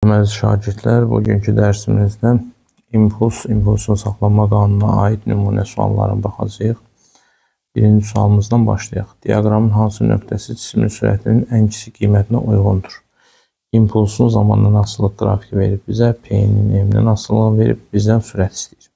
Əziz şagirdlər, bugünkü dərsimizdə impulsun saxlanma qanununa aid nümunə suallarına baxacağıq. Birinci sualımızdan başlayaq. Diaqramın hansı nöqtəsi cismin sürətinin ən kiçik qiymətinə uyğundur? İmpulsun zamandan asılılıq qrafiki verib bizə, P-nin M-dən asılılığı verib bizdən sürət istəyir.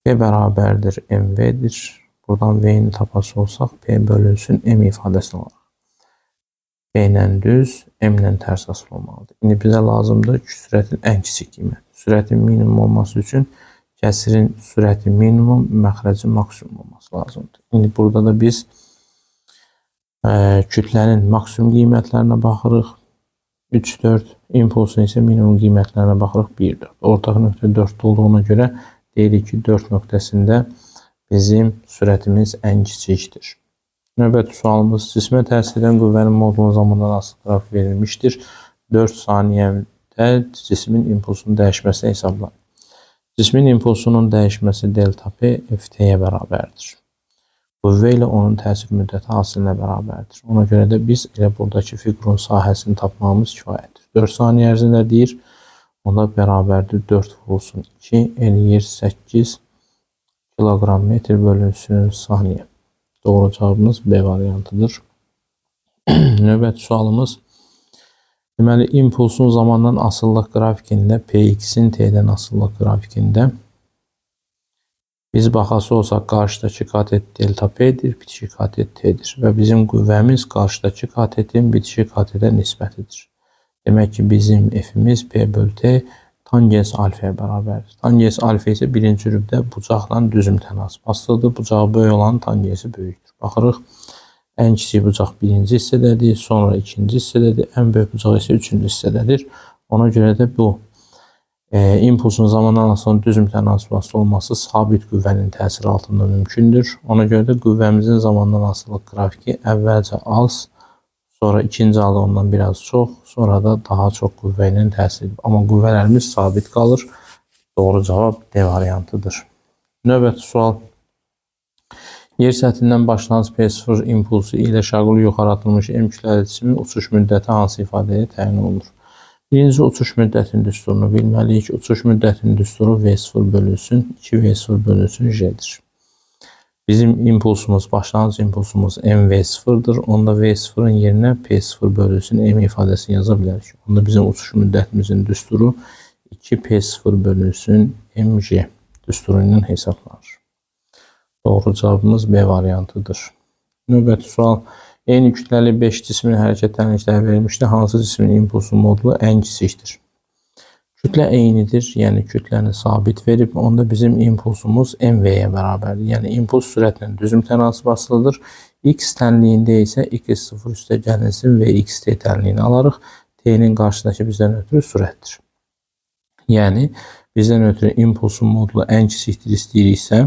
P bərabərdir mv-dir. Buradan V-ni tapası olsaq, P bölünsün M ifadəsini alırıq. P-lə düz, M-lə tərs asılı olmalıdır. İndi bizə lazımdır ki, sürətin ən kiçik qiyməti. Sürətin minimum olması üçün kəsirin sürəti minimum, məxrəcin maksimum olması lazımdır. İndi burada da biz kütlənin maksimum qiymətlərinə baxırıq. 3, 4, impulsun isə minimum qiymətlərinə baxırıq. 1, 4. Ortaq nöqtə 4 olduğuna görə deyirik ki, 4 nöqtəsində bizim sürətimiz ən kiçikdir. Növbəti sualımız, cismə təsir edən qüvvənin modulun zamandan asılı qrafik verilmişdir. 4 saniyədə cismin impulsunun dəyişməsini hesablayın. Cismin impulsunun dəyişməsi delta P ft-yə bərabərdir. Qüvvə ilə onun təsir müddəti hasilinə bərabərdir. Ona görə də biz elə buradakı fiqurun sahəsini tapmamız kifayətdir. 4 saniyə ərzində deyir, ona bərabərdir 4 vurulsun 2 eləyir 8 kiloqram metr bölünsün saniyə. Doğru cavabımız B variantıdır. Növbəti sualımız, deməli, impulsun zamandan asıllıq qrafikində, Px-in T-dən asıllıq qrafikində biz baxası olsaq, qarşıdakı katet delta P-dir, bitişik katet T-dir və bizim qüvvəmiz qarşıdakı katetin bitişik katetə nisbətidir. Demək ki, bizim F-imiz P bölü T tangens alfaya bərabərdir. Tangens alfa isə birinci rübdə bucaqla düzüm tənasibasıdır. Bucağı böyük olan tangensi böyükdür. Baxırıq, ən kiçik bucaq birinci hissədədir, sonra ikinci hissədədir, ən böyük bucaq isə üçüncü hissədədir. Ona görə də bu impulsun zamandan asılı düzüm tənasibası olması sabit qüvvənin təsiri altında mümkündür. Ona görə də qüvvəmizin zamandan asılılıq qrafiki əvvəlcə az, sonra ikinci halı ondan biraz çox, sonra da daha çox qüvvə ilə təsir edib. Amma qüvvələrimiz sabit qalır. Doğru cavab D variantıdır. Növbəti sual. Yer səthindən başlanğıc P0 impulsu ilə şaquli yuxarı atılmış M kütləli cismin uçuş müddəti hansı ifadəyə təyin olunur? Birinci uçuş müddətinin düsturunu bilməliyik. Uçuş müddətinin düsturu V0 bölünsün 2V0 bölünsün J'dir. Bizim impulsumuz, başlanğıc impulsumuz mv0'dır. Onda v0'ın yerinə p0 bölünsün m ifadəsini yaza bilərik. Onda bizim uçuş müddətimizin düsturu 2p0 bölünsün mg düsturu ilə hesablanır. Doğru cavabımız B variantıdır. Növbəti sual. Eyni kütləli 5 cismin hərəkət tənlikləri verilmişdir. Hansı cismin impulsun modulu ən kiçikdir? Kütlə eynidir, yəni kütləni sabit verib, onda bizim impulsumuz mv-yə bərabərdir. Yəni impuls sürətlə düzüm tənasibasılıdır. X tənliyində isə x0 üstə gəlinsin və xt tənliyini alarıq. T-nin qarşıdakı bizdən ötürü sürətdir. Yəni, bizdən ötürü impulsun modulu ən kiçikdir istəyiriksə,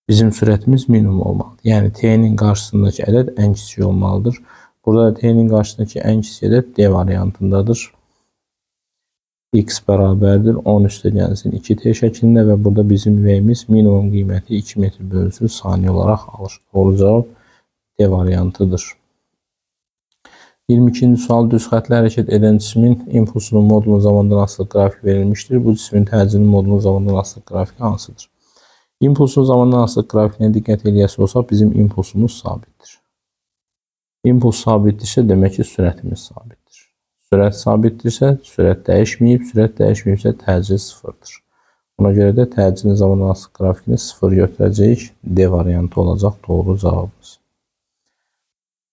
bizim sürətimiz minimum olmalıdır. Yəni, T-nin qarşısındakı ədəd ən kiçik olmalıdır. Burada T-nin qarşısındakı ən kiçik ədəd D variantındadır. X bərabərdir 10 üstə gəlsin 2t şəklində və burada bizim V-miz minimum qiyməti 2 metr bölünsün saniyə olaraq alır. Doğru cavab D variantıdır. 22-ci sual, düz xətlə hərəkət edən cismin impulsunun modulun zamandan asılı qrafik verilmişdir. Bu cismin təcilinin modulun zamandan asılı qrafiki hansıdır? İmpulsun zamandan asılı qrafikinə diqqət eləyəsi olsaq, bizim impulsumuz sabitdir. İmpuls sabitdirsə, demək ki, sürətimiz sabitdir. Sürət sabitdirsə, sürət dəyişməyibsə, təcil sıfırdır. Ona görə də təcilin zamandan asılı qrafikini 0 götürəcəyik. D variantı olacaq doğru cavabımız.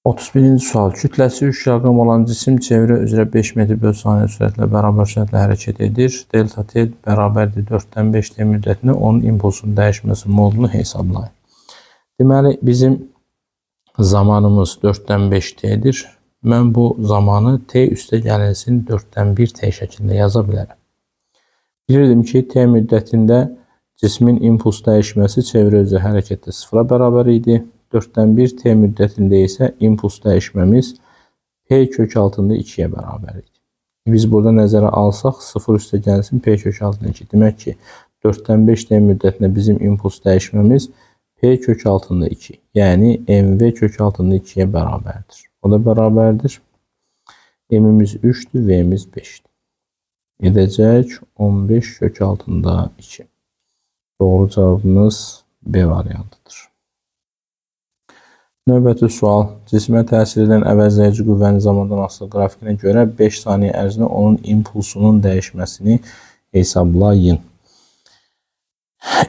31-ci sual. Kütləsi 3 kiloqram olan cisim çevrə üzrə 5 metr bölü saniyə sürətlə bərabər sürətlə hərəkət edir. Delta T bərabərdir 4-dən 5 T müddətində onun impulsunun dəyişməsi modulunu hesablayın. Deməli, bizim zamanımız 4-dən 5 T'dir. Mən bu zamanı T üstə gəlinsin 4-dən 1 T şəklində yaza bilərəm. Bilirdim ki, T müddətində cismin impuls dəyişməsi çevrə üzrə hərəkətdə 0-a bərabər idi. 4-dən 1 T müddətində isə impuls dəyişməmiz P kök altında 2-yə bərabər idi. Biz burada nəzərə alsaq 0 üstə gəlsin P kök altında 2. Demək ki, 4-dən 5 T müddətində bizim impuls dəyişməmiz P kök altında 2. Yəni mv kök altında 2-yə bərabərdir. O da bərabərdir. M-imiz 3'dür, V-imiz 5'dir. edəcək 15 kök altında 2. Doğru cavabımız B variantıdır. Növbəti sual. Cismə təsir edən əvəzləyici qüvvənin zamandan asılı qrafikinə görə 5 saniyə ərzində onun impulsunun dəyişməsini hesablayın.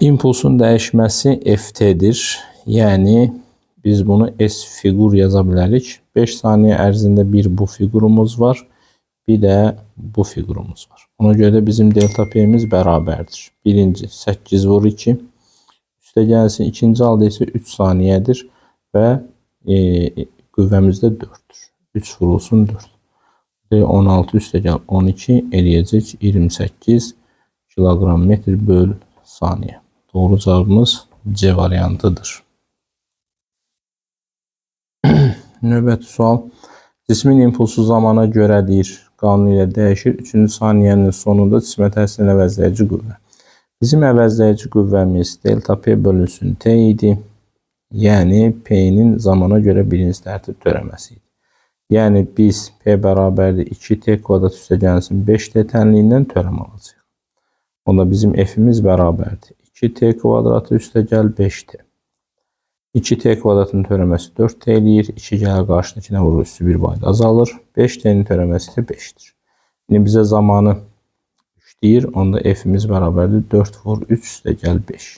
İmpulsun dəyişməsi ft-dir. Yəni biz bunu S fiqur yaza bilərik. 5 saniyə ərzində bir bu fiqurumuz var, bir də bu fiqurumuz var. Ona görə də bizim delta P'miz bərabərdir. Birinci 8 vur 2. Üstə gəlsin, ikinci halda isə 3 saniyədir və qüvvəmiz də 4'dür. 3 vurulsun 4. 16 üstə gəl 12 eləyəcək 28 kiloqram metr böl saniyə. Doğru cavabımız C variantıdır. Növbəti sual. Cismin impulsu zamana görədir, qanun ilə dəyişir. 3-cü saniyənin sonunda cismə təsir edən əvəzləyici qüvvə. Bizim əvəzləyici qüvvəmiz delta P bölünsün T idi. Yəni P'nin zamana görə birinci tərtib törəməsi idi. Yəni biz P bərabərdir 2T kvadrat üstə gəlsin 5T tənliyindən törəm alacaq. Onda bizim F'imiz bərabərdir 2T kvadratı üstə gəl 5T. 2T kvadratının törəməsi 4T eləyir. 2 gəlir qarşıdakına vurur, üstü bir bayda azalır. 5T'nin törəməsi isə 5'dir. Yəni bizə zamanı 3 deyir. Onda F'imiz bərabərdir 4 vur 3 üstə gəl 5.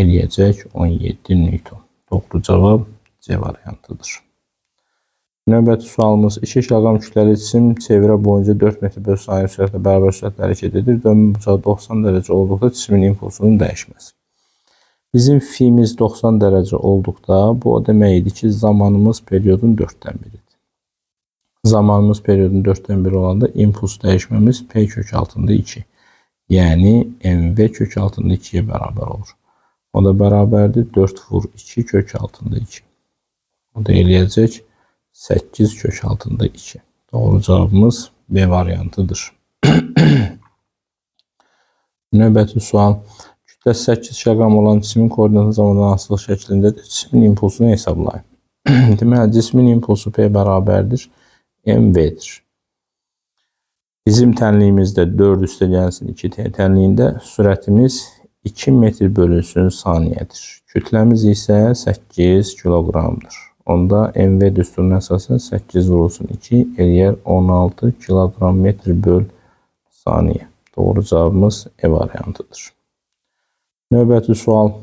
Eləyəcək 17 Newton. Doğru cavab C variantıdır. Növbəti sualımız 2 kiloqram kütləli cisim çevrə boyunca 4 metr bölü saniyə sürətlə bərabər sürətlə hərəkət edir. Dönmə bucağı 90 dərəcə olduqda cismin impulsunun dəyişməsi. Bizim fi'miz 90 dərəcə olduqda bu o demək idi ki, zamanımız periodun 4'dən biridir. Zamanımız periodun 4'dən biri olanda impuls dəyişməmiz P kök altında 2. Yəni MV kök altında 2'yə bərabər olur. O da bərabərdir 4 vur 2 kök altında 2. O da eləyəcək 8 kök altında 2. Doğru cavabımız B variantıdır. Növbəti sual. Kütləsi 8 kiloqram olan cismin koordinatı zamandan asılı şəklindədir. Cismin impulsunu hesablayın. Deməli, cismin impulsu P bərabərdir MV'dir. Bizim tənliyimizdə 4 üstə gəlsin 2T tənliyində sürətimiz 2 metr bölünsün saniyədir. Kütləmiz isə 8 kiloqramdır. Onda MV düsturuna əsasən 8 vurulsun 2 eləyər 16 kiloqram metr böl saniyə. Doğru cavabımız E variantıdır. Növbəti sual.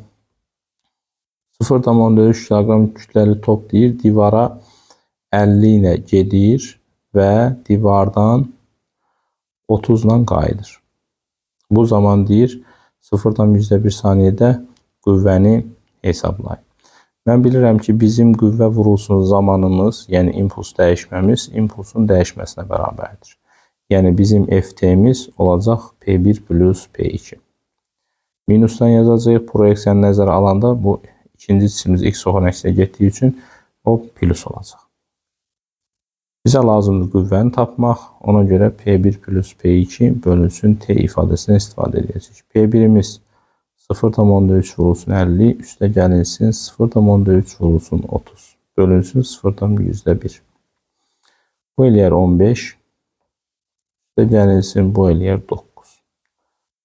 0,3 kiloqram kütləli top deyir, divara 50 ilə gedir və divardan 30 ilə qayıdır. Bu zaman deyir 0,1 saniyədə qüvvəni hesablayın. Mən bilirəm ki, bizim qüvvə vurulsun zamanımız, yəni impuls dəyişməmiz, impulsun dəyişməsinə bərabərdir. Yəni bizim FT-miz olacaq P1 plus P2. Minusdan yazacağıq, proyeksiyanı nəzərə alanda bu ikinci cisimimiz X oxun əksinə getdiyi üçün o plus olacaq. Bizə lazımdır qüvvəni tapmaq. Ona görə P1 plus P2 bölünsün T ifadəsindən istifadə edəcəyik. P1'imiz 0,3 vurulsun 50, üstə gəlinsin 0,3 vurulsun 30. Bölünsün 0,1. Bu eləyər 15. Üstə gəlinsin bu eləyər 9.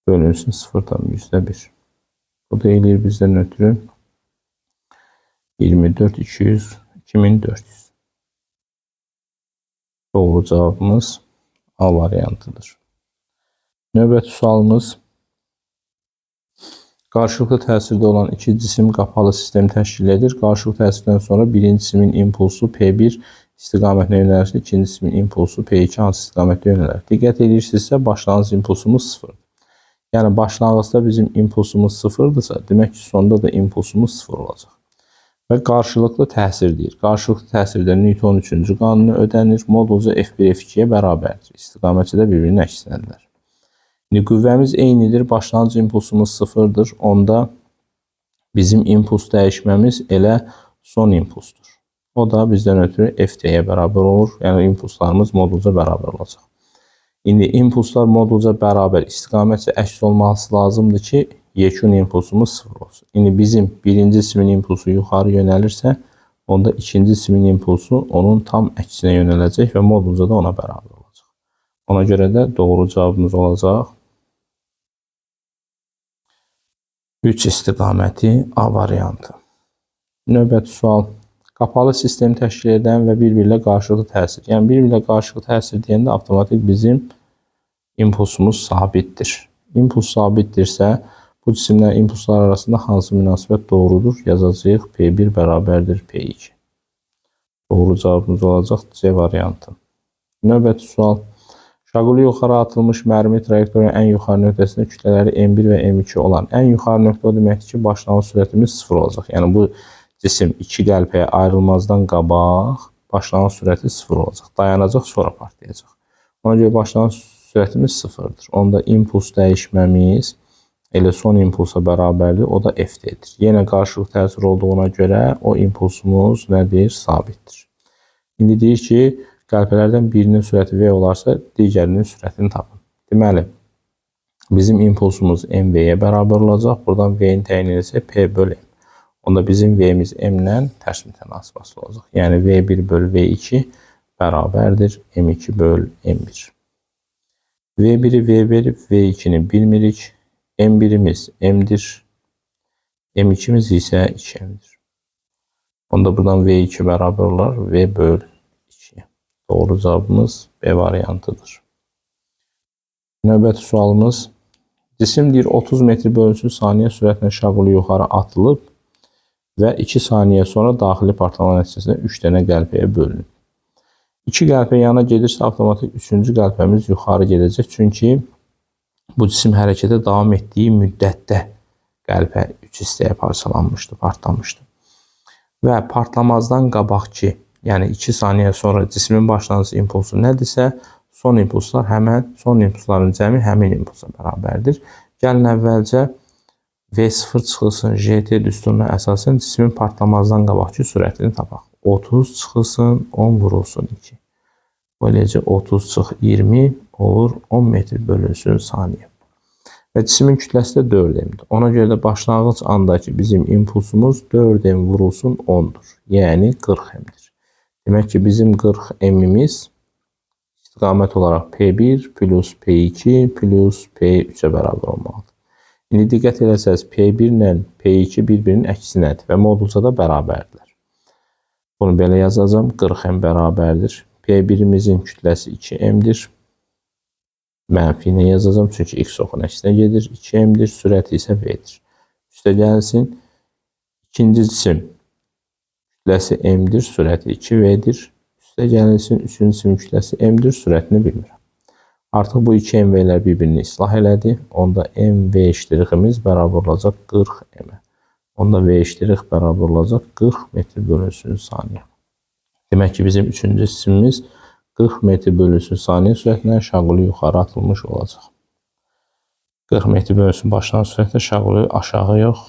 Bölünsün 0,1. Bu da eləyir bizdən ötürü 24, 200, 2400. Doğru cavabımız A variantıdır. Növbəti sualımız. Qarşılıqlı təsirdə olan iki cisim qapalı sistem təşkil edir. Qarşılıqlı təsirdən sonra birinci cisimin impulsu P1 istiqamətinə yönəlirsə, ikinci cisimin impulsu P2 hansı istiqamətə yönəlir? Diqqət edirsinizsə, başlanğıc impulsumuz 0'dır. Yəni başlanğıcda bizim impulsumuz 0'dırsa, demək ki, sonda da impulsumuz 0 olacaq. Və qarşılıqlı təsir deyir. Qarşılıqlı təsirdə Newton 3-cü qanunu ödənir. Modulca F1 F2'yə bərabərdir. İstiqaməti də bir-birinin əksinədirlər. İndi qüvvəmiz eynidir. Başlanğıc impulsumuz 0'dır. Onda bizim impuls dəyişməmiz elə son impulsdur. O da bizdən ötürü FT-yə bərabər olur. Yəni impulslarımız modulca bərabər olacaq. İndi impulslar modulca bərabər istiqamətcə əks olması lazımdır ki, yekun impulsumuz 0 olsun. İndi bizim birinci cisimin impulsu yuxarı yönəlirsə, onda ikinci cisimin impulsu onun tam əksinə yönələcək və modulca da ona bərabər olacaq. Ona görə də doğru cavabımız olacaq 3 istiqaməti A variantı. Növbəti sual. Qapalı sistem təşkil edən və bir-birlə qarşılıqlı təsir. Yəni bir-birlə qarşılıqlı təsir deyəndə avtomatik bizim impulsumuz sabitdir. İmpuls sabitdirsə, bu cisimlərin impulslar arasında hansı münasibət doğrudur? Yazacağıq P1 bərabərdir P2. Doğru cavabımız olacaq C variantı. Növbəti sual. Şaquli yuxarı atılmış mərmi trayektoriyanın ən yuxarı nöqtəsində kütlələri M1 və M2 olan ən yuxarı nöqtə o deməkdir ki, başlanğıc sürətimiz 0 olacaq. Yəni bu cisim iki qəlpəyə ayrılmazdan qabaq başlanğıc sürəti 0 olacaq. Dayanacaq, sonra partlayacaq. Ona görə başlanğıc sürətimiz 0-dır. Onda impuls dəyişməmiz elə son impulsa bərabərdir. O da F-dir. Yenə qarşılıq təsir olduğuna görə o impulsumuz nədir? Sabitdir. İndi deyir ki, qəlpələrdən birinin sürəti V olarsa, digərinin sürətini tapın. Deməli, bizim impulsumuz MV-yə bərabər olacaq. Buradan V-in təyin edilsə P bölü M. Onda bizim V-miz M-lə tərs mütənasibətli olacaq. Yəni V1 bölü V2 bərabərdir M2 bölü M1. V1-i V verib, V2-ni bilmirik. M1-imiz M-dir. M2-miz isə 2M-dir. Onda buradan V2 bərabər olar V bölü 2. Doğru cavabımız B variantıdır. Növbəti sualımız. Cisim deyir 30 metr bölünsün saniyə sürətlə şaquli yuxarı atılıb və 2 saniyə sonra daxili partlama nəticəsində 3 dənə qəlpəyə bölünür. 2 qəlpə yana gedirsə, avtomatik 3-cü qəlpəmiz yuxarı gedəcək. Çünki bu cisim hərəkətə davam etdiyi müddətdə qəlpə 3 hissəyə parçalanmışdı, partlamışdı. Və partlamazdan qabaqki, yəni 2 saniyə sonra cismin başlanğıc impulsu nədirsə, son impulslar son impulsların cəmi həmin impulsa bərabərdir. Gəlin əvvəlcə V0 çıxılsın, JT düsturuna əsasən cismin partlamazdan qabaqki sürətini tapaq. 30 çıxılsın, 10 vurulsun 2. Böyləcə 30 çıx 20 olur 10 metr bölünsün saniyə. Və cismin kütləsi də 4M-dir. Ona görə də başlanğıc andakı bizim impulsumuz 4M vurulsun 10-dur. Yəni 40M-dir. Demək ki, bizim 40M-imiz istiqamət olaraq P1 plus P2 plus P3-ə bərabər olmalıdır. İndi diqqət eləsəz, P1 ilə P2 bir-birinin əksinədir və modulca da bərabərdirlər. Bunu belə yazacağım, 40M bərabərdir. P1-imizin kütləsi 2M-dir. Mənfi ilə yazacağım, çünki X oxun əksinə gedir. 2M-dir, sürəti isə V-dir. Üstə gəlsin, ikinci cisim kütləsi M-dir, sürəti 2V-dir. Üstə gəlsin, üçüncü cisim kütləsi M-dir, sürətini bilmirəm. Artıq bu 2 MV-lər bir-birini islah elədi. Onda MV iştiriximiz bərabər olacaq 40M-ə. Onda V iştirix bərabər olacaq 40 metr bölünsün saniyə. Demək ki, bizim üçüncü cisimimiz 40 metr bölünsün saniyə sürətindən şaquli yuxarı atılmış olacaq. 40 metr bölünsün başlanğıc sürətlə şaquli aşağı yox,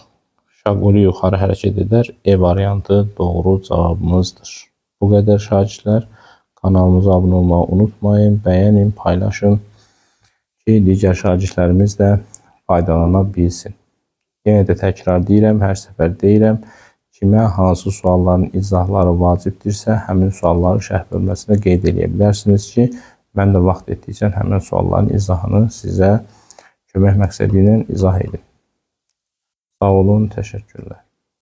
şaquli yuxarı hərəkət edər. E variantı doğru cavabımızdır. Bu qədər şagirdlər. Kanalımıza abunə olmağı unutmayın, bəyənin, paylaşın ki, digər şagirdlərimiz də faydalana bilsin. Yenə də təkrar deyirəm, hər səfər deyirəm, kimə hansı sualların izahları vacibdirsə, həmin sualları şərh bölməsində qeyd edə bilərsiniz ki, mən də vaxt etdikcə həmin sualların izahını sizə kömək məqsədi ilə izah edin. Sağ olun, təşəkkürlər.